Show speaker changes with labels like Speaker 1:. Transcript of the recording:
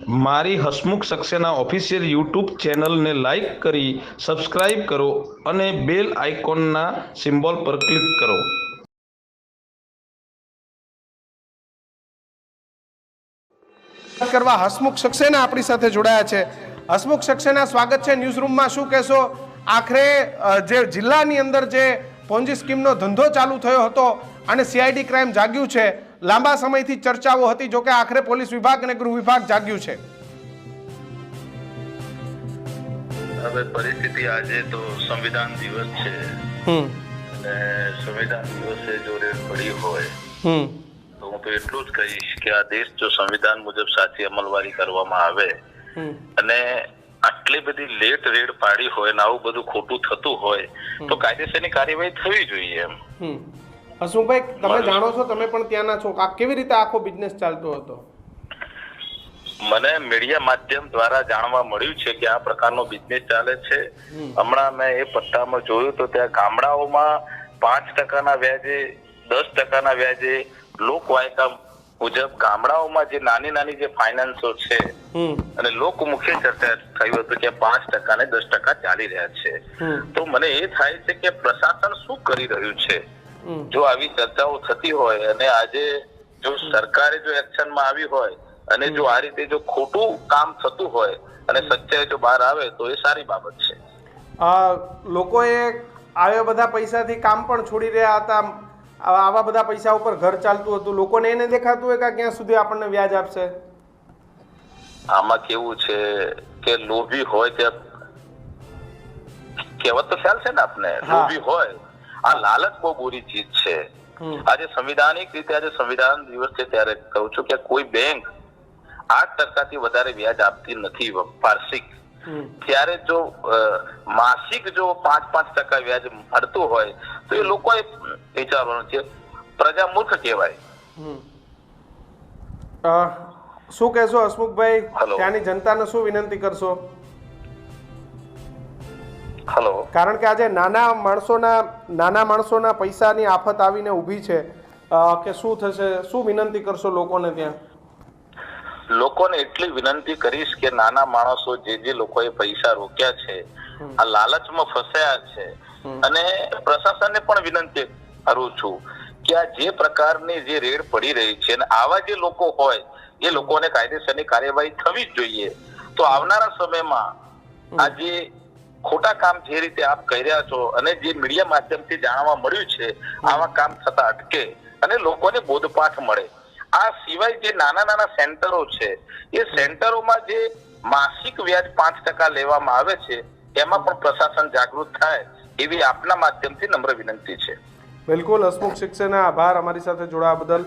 Speaker 1: મારી Hasmukh Saxena official YouTube ચેનલને like કરી સબસ્ક્રાઇબ કરો અને બેલ આઇકોનના સિમ્બોલ પર ક્લિક કરો.
Speaker 2: કરવા હસમુખ સક્સેના આપણી સાથે જોડાયા છે. હસમુખ સક્સેના, સ્વાગત છે ન્યૂઝ રૂમમાં. શું કહેશો, આખરે જે જિલ્લાની અંદર જે પોન્જી સ્કીમનો ધંધો ચાલુ થયો હતો અને સીઆઈડી ક્રાઇમ જાગ્યું છે, લાંબા સમયથી ચર્ચાઓ હતી, જો કે આખરે પોલીસ વિભાગ અને ગૃહ વિભાગ જાગ્યું છે.
Speaker 3: હવે પરિસ્થિતિ આજે તો સંવિધાન દિવસ છે અને સંવિધાન દિવસે જો રેડ પડી હોય તો હું તો એટલું જ કહીશ કે આ દેશ જો સંવિધાન મુજબ સાચી અમલવારી કરવામાં આવે અને આટલી બધી લેટ રેડ પાડી હોય ને આવું બધું ખોટું થતું હોય તો કાયદેસરની કાર્યવાહી થવી જોઈએ. એમ
Speaker 2: હસમુખભાઈ, તમે જાણો છો, તમે પણ ત્યાંના છો, આ કેવી રીતે આખો બિઝનેસ ચાલતો હતો?
Speaker 3: મને મીડિયા માધ્યમ દ્વારા જાણવા મળ્યું છે કે આ પ્રકારનો બિઝનેસ ચાલે છે. હમણાં મેં એ પટ્ટામાં જોયું તો ત્યાં ગામડાઓમાં 5% વ્યાજે, 10% વ્યાજે લોકવાયકા મુજબ ગામડાઓમાં જે નાની નાની જે ફાઇનાન્સો છે અને લોકમુખે ચર્ચા થયું હતું કે 5% ને 10% ચાલી રહ્યા છે. તો મને એ થાય છે કે પ્રશાસન શું કરી રહ્યું છે? જો આવી ચર્ચાઓ થતી હોય અને આજે જો સરકારે જો એક્શનમાં આવી હોય અને જો આ રીતે જો ખોટું કામ થતું હોય અને સચ્ચાઈ જો બહાર આવે તો એ સારી બાબત છે.
Speaker 2: લોકોએ આવ્યા બધા પૈસાથી કામ પણ છોડી રહ્યા હતા. આવા બધા પૈસા ઉપર ઘર ચાલતું હતું. લોકોને એને દેખાતું હોય કે ક્યાં સુધી આપણને વ્યાજ આપશે.
Speaker 3: આમાં કેવું છે કે લોભી હોય ત્યાં કહેવત તો ખ્યાલ છે ને આપને, લોભી હોય. આ લાલચ બહુ બુરી ચીજ છે. આજે સંવિધાનિક રીતે આજે સંવિધાન દિવસ છે ત્યારે કહું છું કે કોઈ બેંક 8% થી વધારે વ્યાજ આપતી નથી વાર્ષિક. ત્યારે જો માસિક જો 5% વ્યાજ મળતું હોય તો એ લોકોએ વિચારવાનું છે. પ્રજા મૂર્ખ કહેવાય.
Speaker 2: શું કહેશો હસમુખભાઈ, ત્યાંની જનતાને શું વિનંતી કરશો? કારણ કે આજે નાના માણસોના પૈસાની આફત આવીને ઊભી છે કે શું થશે, શું વિનંતી કરશો લોકોને? ત્યાં
Speaker 3: લોકોને એટલી વિનંતી કરીશ કે નાના માણસો જે લોકોએ પૈસા રોક્યા છે, આ લાલચમાં ફસાયા છે, અને પ્રશાસનને પણ વિનંતી કરું છું કે આ જે પ્રકારની જે રેડ પડી રહી છે અને આવા જે લોકો હોય એ લોકોને કાયદેસરની કાર્યવાહી થવી જ જોઈએ. તો આવનારા સમયમાં આ જે ખોટા કામ જે રીતે આપ કહી રહ્યા છો અને જે મીડિયા માધ્યમથી જાણવા મળ્યું છે, આવા કામ થતા અટકે અને લોકોને બોધપાઠ મળે. આ સિવાય જે નાના નાના સેન્ટરો છે એ સેન્ટરોમાં જે માસિક વ્યાજ 5% લેવામાં આવે છે એમાં પણ પ્રશાસન જાગૃત થાય એવી આપના માધ્યમથી નમ્ર વિનંતી છે.
Speaker 2: બિલકુલ. હસમુખ સક્સેના, આભાર અમારી સાથે જોડાવા બદલ.